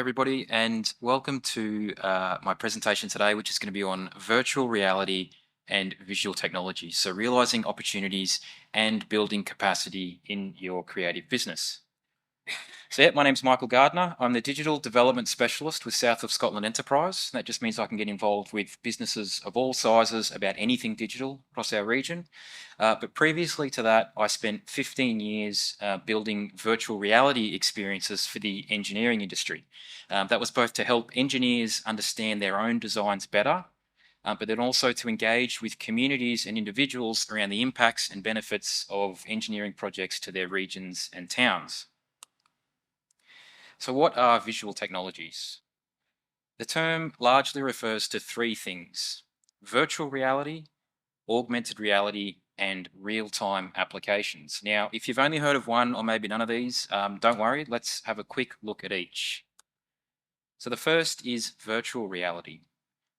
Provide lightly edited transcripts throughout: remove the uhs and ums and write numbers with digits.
everybody, and welcome to my presentation today, which is going to be on virtual reality and visual technology. So realizing opportunities and building capacity in your creative business. So yeah, my name's Michael Gardiner. I'm the Digital Development Specialist with South of Scotland Enterprise. That just means I can get involved with businesses of all sizes about anything digital across our region. But previously to that, I spent 15 years building virtual reality experiences for the engineering industry. That was both to help engineers understand their own designs better, but then also to engage with communities and individuals around the impacts and benefits of engineering projects to their regions and towns. So what are visual technologies? The term largely refers to three things: virtual reality, augmented reality, and real-time applications. Now, if you've only heard of one or maybe none of these, don't worry, let's have a quick look at each. So the first is virtual reality,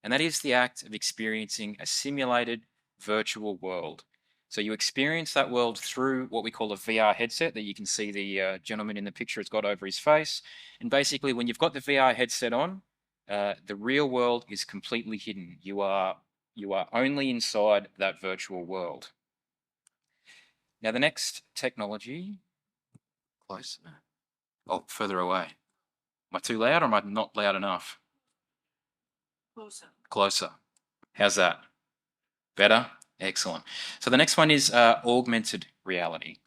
and that is the act of experiencing a simulated virtual world. So you experience that world through what we call a VR headset that you can see the gentleman in the picture has got over his face. And basically, when you've got the VR headset on, the real world is completely hidden. You are only inside that virtual world. Now, the next technology, closer, oh, further away. Am I too loud or am I not loud enough? Closer. Closer. How's that? Better? Excellent. So the next one is augmented reality.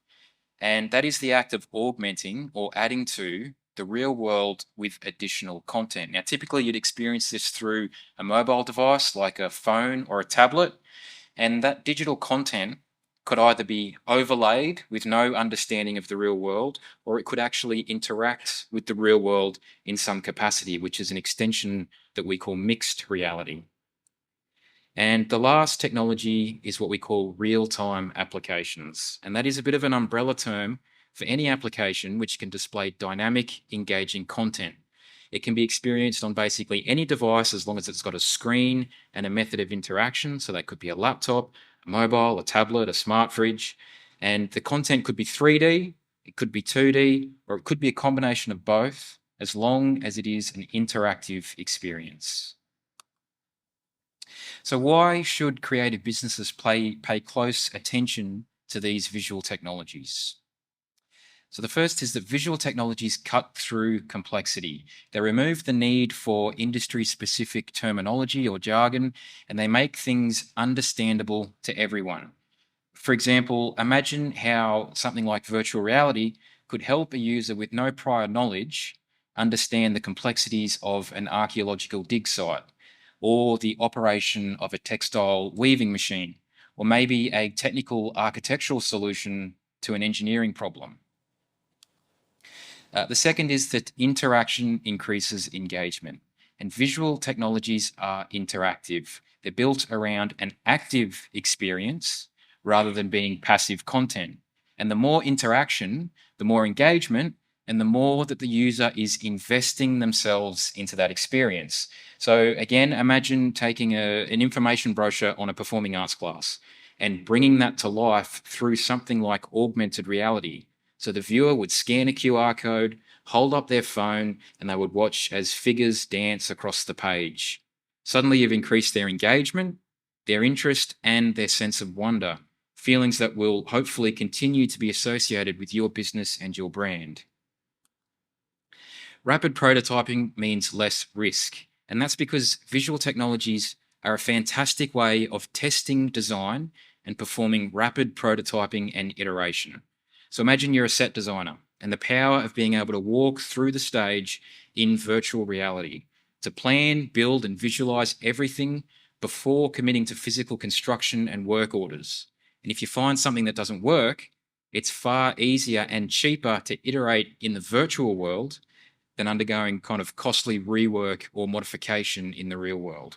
And that is the act of augmenting or adding to the real world with additional content. Now, typically you'd experience this through a mobile device like a phone or a tablet. And that digital content could either be overlaid with no understanding of the real world, or it could actually interact with the real world in some capacity, which is an extension that we call mixed reality. And the last technology is what we call real-time applications. And that is a bit of an umbrella term for any application which can display dynamic, engaging content. It can be experienced on basically any device as long as it's got a screen and a method of interaction. So that could be a laptop, a mobile, a tablet, a smart fridge. And the content could be 3D, it could be 2D, or it could be a combination of both, as long as it is an interactive experience. So why should creative businesses pay close attention to these visual technologies? So the first is that visual technologies cut through complexity. They remove the need for industry-specific terminology or jargon, and they make things understandable to everyone. For example, imagine how something like virtual reality could help a user with no prior knowledge understand the complexities of an archaeological dig site, or the operation of a textile weaving machine, or maybe a technical architectural solution to an engineering problem. The second is that interaction increases engagement, and visual technologies are interactive. They're built around an active experience rather than being passive content. And the more interaction, the more engagement, and the more that the user is investing themselves into that experience. So again, imagine taking an information brochure on a performing arts class and bringing that to life through something like augmented reality. So the viewer would scan a QR code, hold up their phone, and they would watch as figures dance across the page. Suddenly you've increased their engagement, their interest, and their sense of wonder, feelings that will hopefully continue to be associated with your business and your brand. Rapid prototyping means less risk, and that's because visual technologies are a fantastic way of testing design and performing rapid prototyping and iteration. So imagine you're a set designer and the power of being able to walk through the stage in virtual reality to plan, build, and visualize everything before committing to physical construction and work orders. And if you find something that doesn't work, it's far easier and cheaper to iterate in the virtual world than undergoing kind of costly rework or modification in the real world.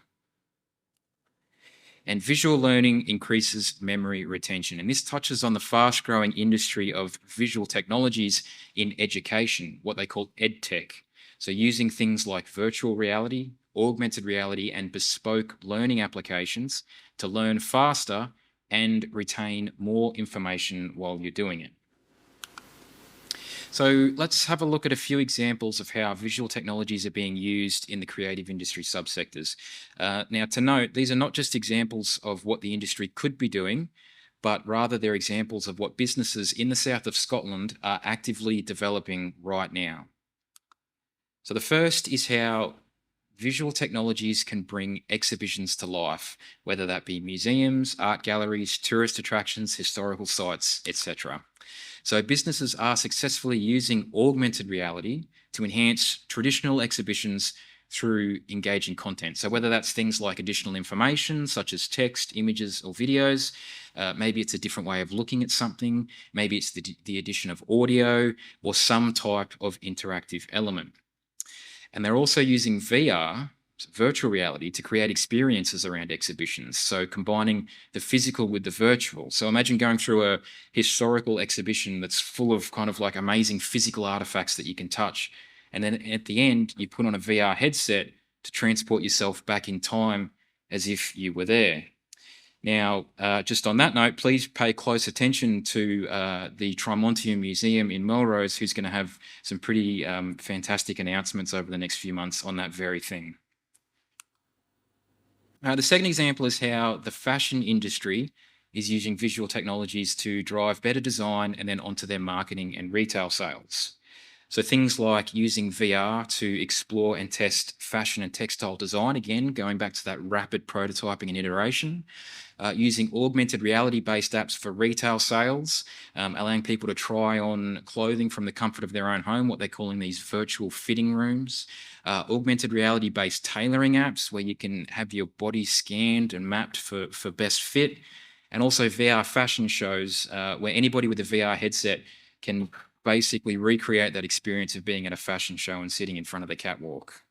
And visual learning increases memory retention. And this touches on the fast-growing industry of visual technologies in education, what they call EdTech. So using things like virtual reality, augmented reality, and bespoke learning applications to learn faster and retain more information while you're doing it. So let's have a look at a few examples of how visual technologies are being used in the creative industry subsectors. Now, to note, these are not just examples of what the industry could be doing, but rather they're examples of what businesses in the south of Scotland are actively developing right now. So the first is how visual technologies can bring exhibitions to life, whether that be museums, art galleries, tourist attractions, historical sites, etc. So businesses are successfully using augmented reality to enhance traditional exhibitions through engaging content. So whether that's things like additional information, such as text, images, or videos, maybe it's a different way of looking at something, maybe it's the addition of audio or some type of interactive element. And they're also using VR, virtual reality, to create experiences around exhibitions. So combining the physical with the virtual. So imagine going through a historical exhibition that's full of kind of like amazing physical artifacts that you can touch. And then at the end, you put on a VR headset to transport yourself back in time as if you were there. Now, just on that note, please pay close attention to the Trimontium Museum in Melrose, who's going to have some pretty fantastic announcements over the next few months on that very thing. The second example is how the fashion industry is using visual technologies to drive better design and then onto their marketing and retail sales. So things like using VR to explore and test fashion and textile design, again, going back to that rapid prototyping and iteration, using augmented reality-based apps for retail sales, allowing people to try on clothing from the comfort of their own home, what they're calling these virtual fitting rooms, augmented reality-based tailoring apps where you can have your body scanned and mapped for best fit, and also VR fashion shows where anybody with a VR headset can basically recreate that experience of being at a fashion show and sitting in front of the catwalk.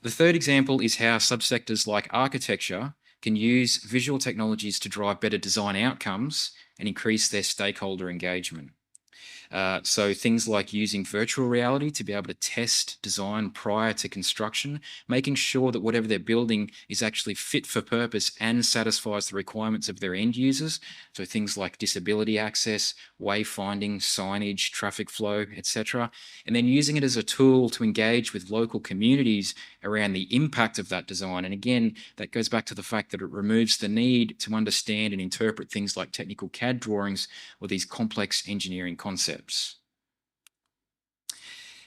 The third example is how subsectors like architecture can use visual technologies to drive better design outcomes and increase their stakeholder engagement. So things like using virtual reality to be able to test design prior to construction, making sure that whatever they're building is actually fit for purpose and satisfies the requirements of their end users. So things like disability access, wayfinding, signage, traffic flow, etc. And then using it as a tool to engage with local communities around the impact of that design. And again, that goes back to the fact that it removes the need to understand and interpret things like technical CAD drawings or these complex engineering concepts.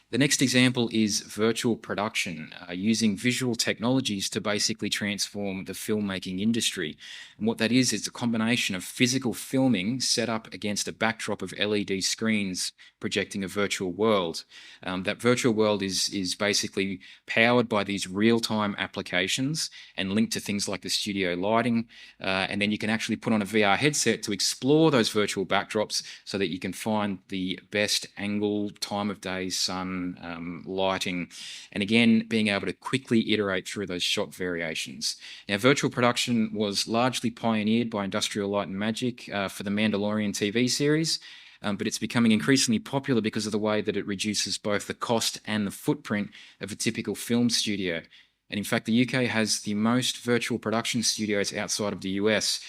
The next example is virtual production, using visual technologies to basically transform the filmmaking industry. And what that is a combination of physical filming set up against a backdrop of LED screens projecting a virtual world. That virtual world is basically powered by these real-time applications and linked to things like the studio lighting. And then you can actually put on a VR headset to explore those virtual backdrops so that you can find the best angle, time of day, sun, lighting, and again, being able to quickly iterate through those shot variations. Now, virtual production was largely pioneered by Industrial Light and Magic for the Mandalorian TV series, but it's becoming increasingly popular because of the way that it reduces both the cost and the footprint of a typical film studio. And in fact, the UK has the most virtual production studios outside of the US,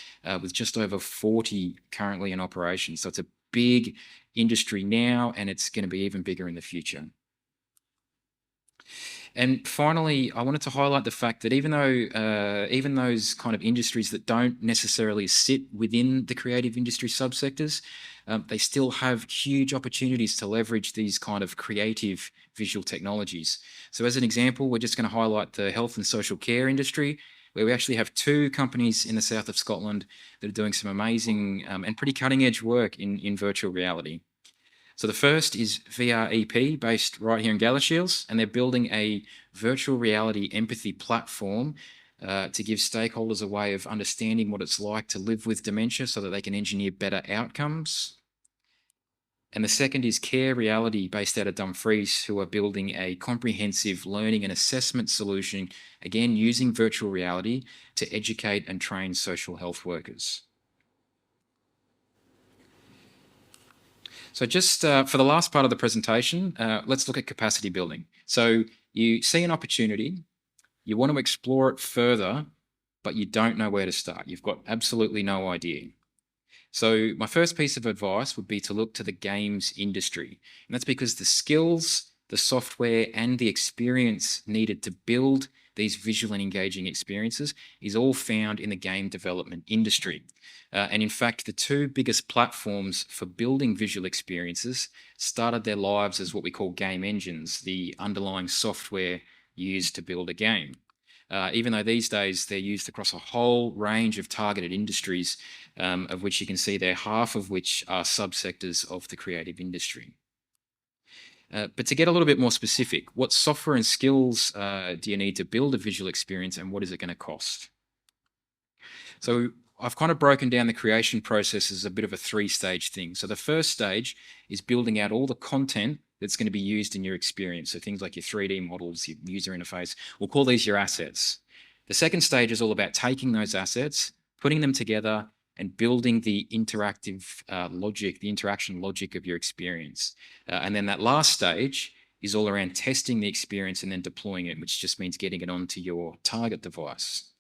with just over 40 currently in operation. So it's a big industry now, and it's going to be even bigger in the future. And finally, I wanted to highlight the fact that even those kind of industries that don't necessarily sit within the creative industry subsectors, they still have huge opportunities to leverage these kind of creative visual technologies. So as an example, we're just going to highlight the health and social care industry, where we actually have two companies in the south of Scotland that are doing some amazing and pretty cutting edge work in virtual reality. So the first is VREP, based right here in Galashiels, and they're building a virtual reality empathy platform to give stakeholders a way of understanding what it's like to live with dementia so that they can engineer better outcomes. And the second is Care Reality, based out of Dumfries, who are building a comprehensive learning and assessment solution, again using virtual reality to educate and train social health workers. So just for the last part of the presentation, let's look at capacity building. So you see an opportunity, you want to explore it further, but you don't know where to start. You've got absolutely no idea. So my first piece of advice would be to look to the games industry. And that's because the skills, the software, and the experience needed to build these visual and engaging experiences is all found in the game development industry. And in fact, the two biggest platforms for building visual experiences started their lives as what we call game engines, the underlying software used to build a game. Even though these days they're used across a whole range of targeted industries, of which you can see there, half of which are subsectors of the creative industry. But to get a little bit more specific, what software and skills do you need to build a visual experience, and what is it going to cost? So I've kind of broken down the creation process as a bit of a three-stage thing. So the first stage is building out all the content that's going to be used in your experience. So things like your 3D models, your user interface, we'll call these your assets. The second stage is all about taking those assets, putting them together, and building the interactive logic, the interaction logic of your experience. And then that last stage is all around testing the experience and then deploying it, which just means getting it onto your target device.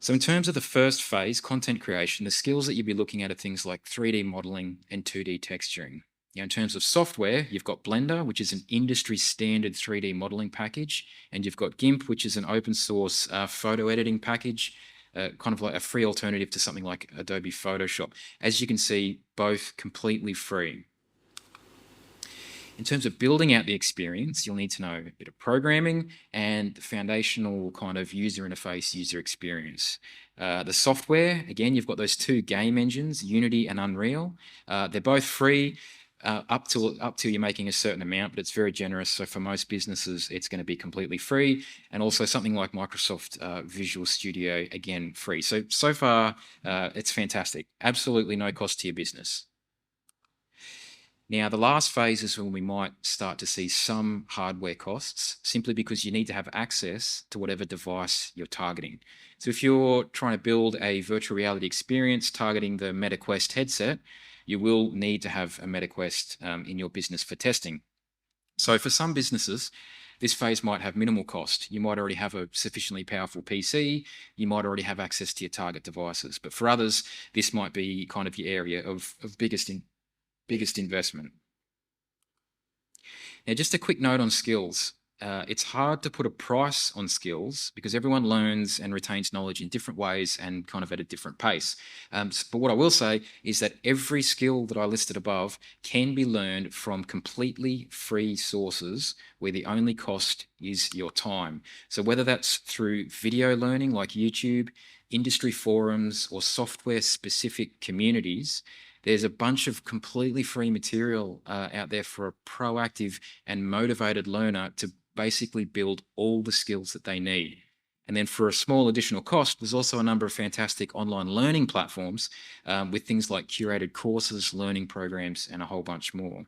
So in terms of the first phase, content creation, the skills that you'll be looking at are things like 3D modeling and 2D texturing. In terms of software, you've got Blender, which is an industry standard 3D modeling package, and you've got GIMP, which is an open source photo editing package, kind of like a free alternative to something like Adobe Photoshop. As you can see, both completely free. In terms of building out the experience, you'll need to know a bit of programming and the foundational kind of user interface, user experience. The software, again, you've got those two game engines, Unity and Unreal. They're both free up till you're making a certain amount, but it's very generous. So for most businesses, it's going to be completely free. And also something like Microsoft Visual Studio, again, free. So far, it's fantastic. Absolutely no cost to your business. Now, the last phase is when we might start to see some hardware costs, simply because you need to have access to whatever device you're targeting. So if you're trying to build a virtual reality experience targeting the MetaQuest headset, you will need to have a MetaQuest in your business for testing. So for some businesses, this phase might have minimal cost. You might already have a sufficiently powerful PC. You might already have access to your target devices. But for others, this might be kind of the area of biggest investment. Now, just a quick note on skills. It's hard to put a price on skills because everyone learns and retains knowledge in different ways and kind of at a different pace. But what I will say is that every skill that I listed above can be learned from completely free sources where the only cost is your time. So whether that's through video learning like YouTube, industry forums, or software-specific communities, there's a bunch of completely free material out there for a proactive and motivated learner to basically build all the skills that they need. And then for a small additional cost, there's also a number of fantastic online learning platforms with things like curated courses, learning programs, and a whole bunch more.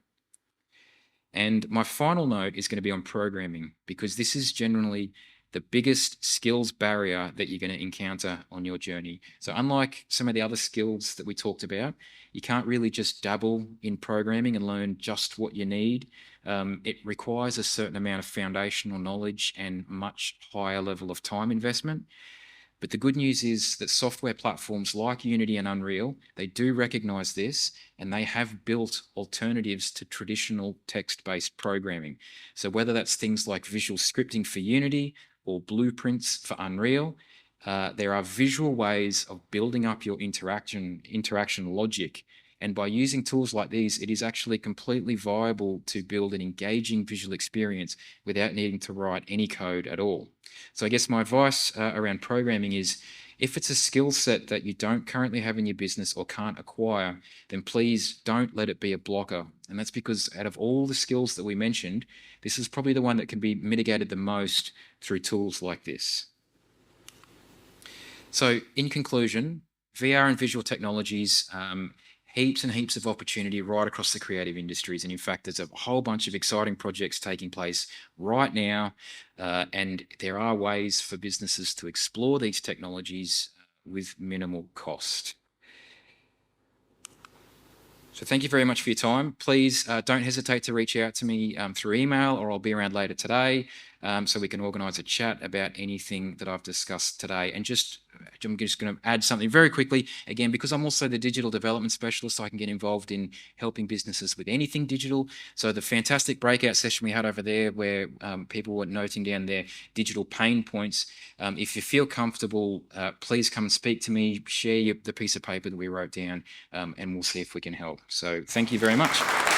And my final note is going to be on programming, because this is generally the biggest skills barrier that you're going to encounter on your journey. So unlike some of the other skills that we talked about, you can't really just dabble in programming and learn just what you need. It requires a certain amount of foundational knowledge and much higher level of time investment. But the good news is that software platforms like Unity and Unreal, they do recognize this, and they have built alternatives to traditional text-based programming. So whether that's things like visual scripting for Unity or blueprints for Unreal, there are visual ways of building up your interaction logic. And by using tools like these, it is actually completely viable to build an engaging visual experience without needing to write any code at all. So I guess my advice around programming is, if it's a skill set that you don't currently have in your business or can't acquire, then please don't let it be a blocker. And that's because out of all the skills that we mentioned, this is probably the one that can be mitigated the most through tools like this. So in conclusion, VR and visual technologies, heaps and heaps of opportunity right across the creative industries. And in fact, there's a whole bunch of exciting projects taking place right now. And there are ways for businesses to explore these technologies with minimal cost. So thank you very much for your time. Please don't hesitate to reach out to me through email, or I'll be around later today so we can organise a chat about anything that I've discussed today. And just I'm just going to add something very quickly again, because I'm also the digital development specialist, so I can get involved in helping businesses with anything digital. So the fantastic breakout session we had over there, where people were noting down their digital pain points. If you feel comfortable, please come and speak to me, share the piece of paper that we wrote down, and we'll see if we can help. So thank you very much.